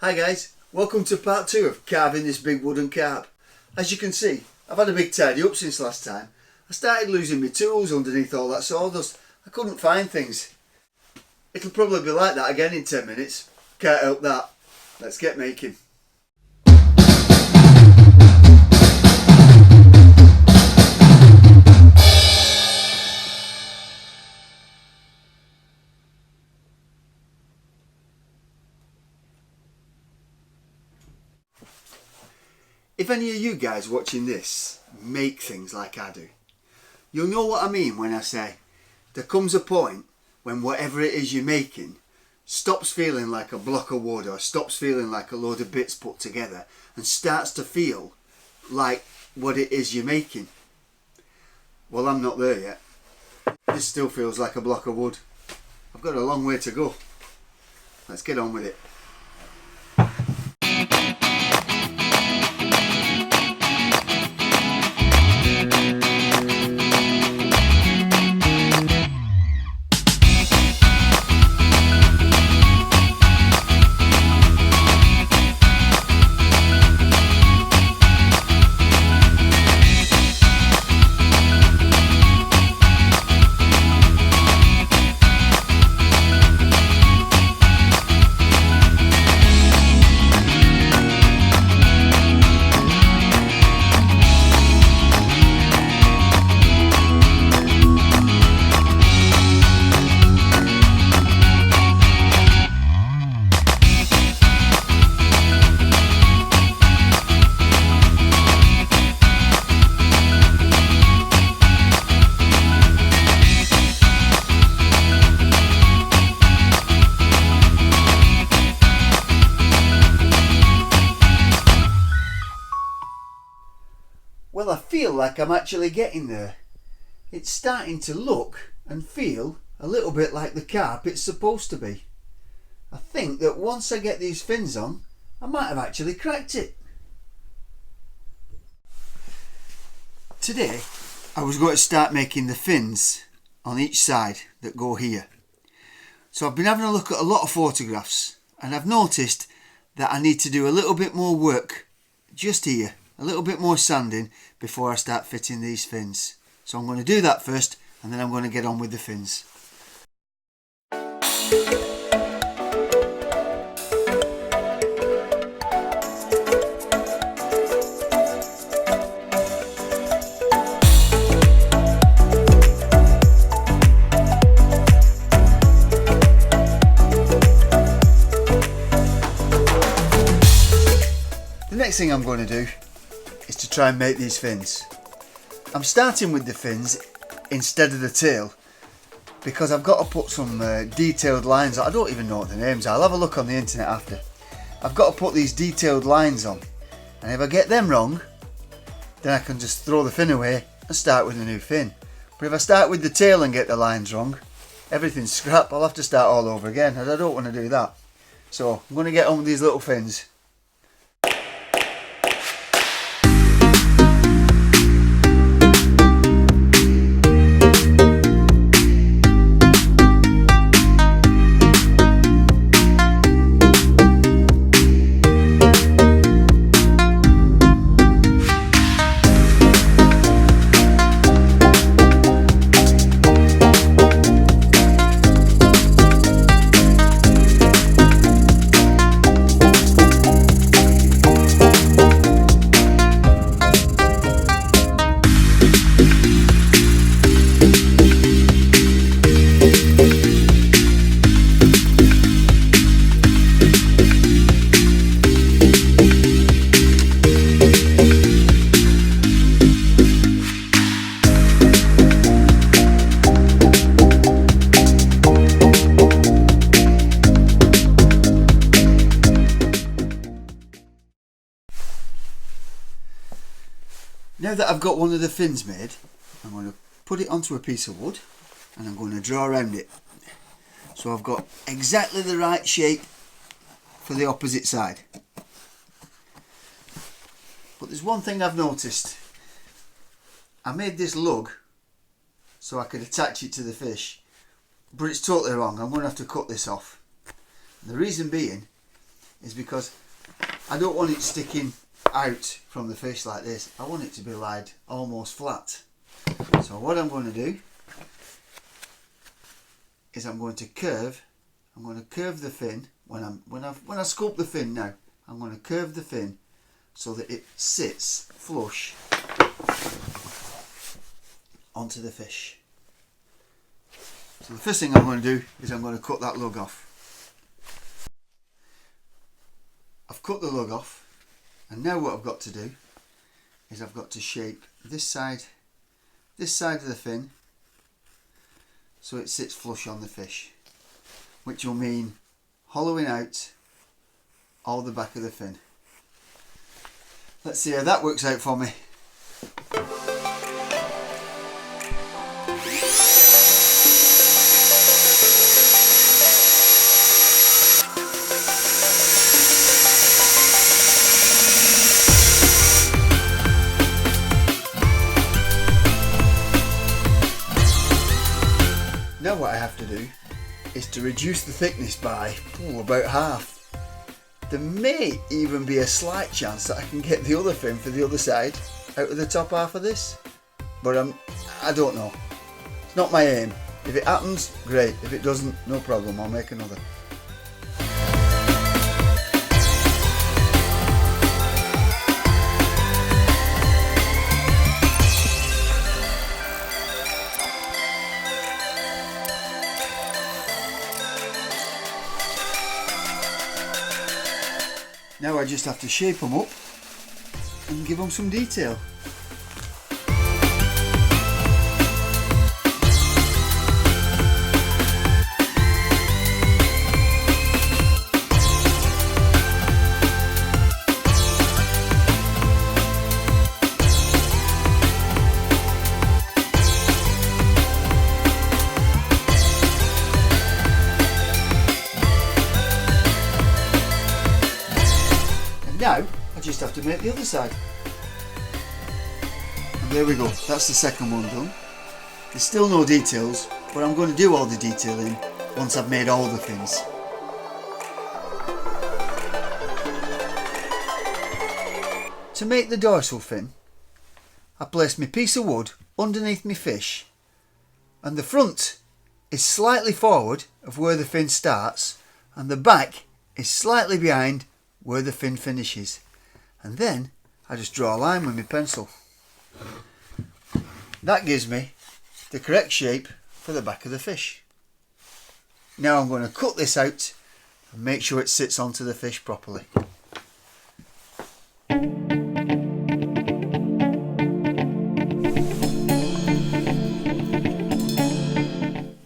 Hi guys, welcome to part 2 of carving this big wooden carp. As you can see, I've had a big tidy up since last time. I started losing my tools underneath all that sawdust. I couldn't find things. It'll probably be like that again in 10 minutes. Can't help that. Let's get making. If any of you guys watching this make things like I do, you'll know what I mean when I say there comes a point when whatever it is you're making stops feeling like a block of wood or stops feeling like a load of bits put together and starts to feel like what it is you're making. Well, I'm not there yet. This still feels like a block of wood. I've got a long way to go. Let's get on with it. Well, I feel like I'm actually getting there. It's starting to look and feel a little bit like the carp it's supposed to be. I think that once I get these fins on, I might have actually cracked it. Today, I was going to start making the fins on each side that go here. So I've been having a look at a lot of photographs and I've noticed that I need to do a little bit more work just here. A little bit more sanding before I start fitting these fins. So I'm going to do that first and then I'm going to get on with the fins. The next thing I'm going to do is to try and make these fins. I'm starting with the fins instead of the tail because I've got to put some detailed lines on. I don't even know what the names are. I'll have a look on the internet after. I've got to put these detailed lines on, and if I get them wrong then I can just throw the fin away and start with a new fin. But if I start with the tail and get the lines wrong, everything's scrap. I'll have to start all over again and I don't want to do that. So I'm going to get on with these little fins. Now that I've got one of the fins made, I'm going to put it onto a piece of wood and I'm going to draw around it. So I've got exactly the right shape for the opposite side. But there's one thing I've noticed. I made this lug so I could attach it to the fish, but it's totally wrong. I'm going to have to cut this off. The reason being is because I don't want it sticking out from the fish like this. I want it to be laid almost flat. So what I'm going to do is I'm going to curve the fin when I sculpt the fin now. I'm going to curve the fin so that it sits flush onto the fish. So the first thing I'm going to do is I'm going to cut that lug off. I've cut the lug off, and now what I've got to do is I've got to shape this side of the fin so it sits flush on the fish, which will mean hollowing out all the back of the fin. Let's see how that works out for me. Now what I have to do is to reduce the thickness by about half. There may even be a slight chance that I can get the other fin for the other side out of the top half of this, but I don't know. It's not my aim. If it happens, great. If it doesn't, no problem, I'll make another. Now I just have to shape them up and give them some detail. Now I just have to make the other side. And there we go, that's the second one done. There's still no details, but I'm going to do all the detailing once I've made all the fins. To make the dorsal fin, I place my piece of wood underneath my fish, and the front is slightly forward of where the fin starts, and the back is slightly behind where the fin finishes, and then I just draw a line with my pencil. That gives me the correct shape for the back of the fish. Now I'm going to cut this out and make sure it sits onto the fish properly.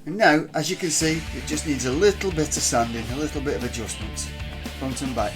And now, as you can see, it just needs a little bit of sanding, a little bit of adjustment, front and back.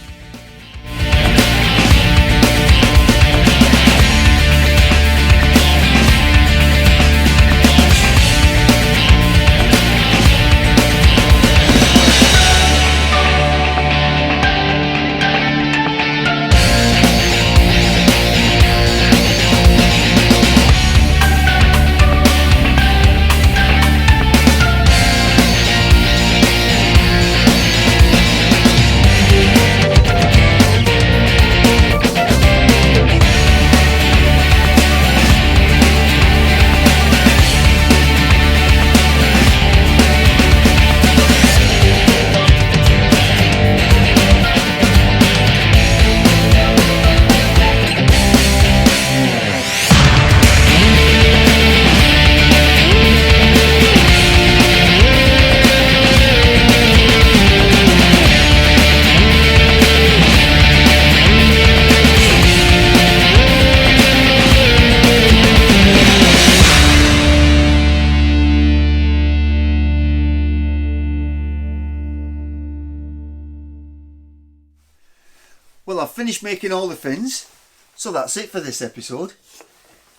Well, I've finished making all the fins, so that's it for this episode.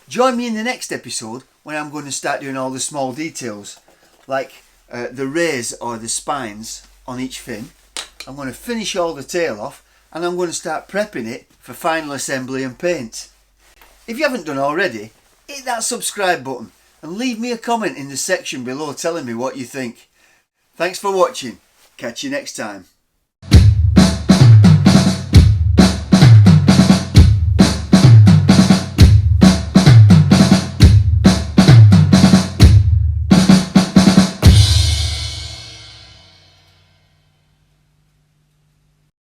Join me in the next episode when I'm going to start doing all the small details, like the rays or the spines on each fin. I'm going to finish all the tail off, and I'm going to start prepping it for final assembly and paint. If you haven't done already, hit that subscribe button and leave me a comment in the section below telling me what you think. Thanks for watching. Catch you next time.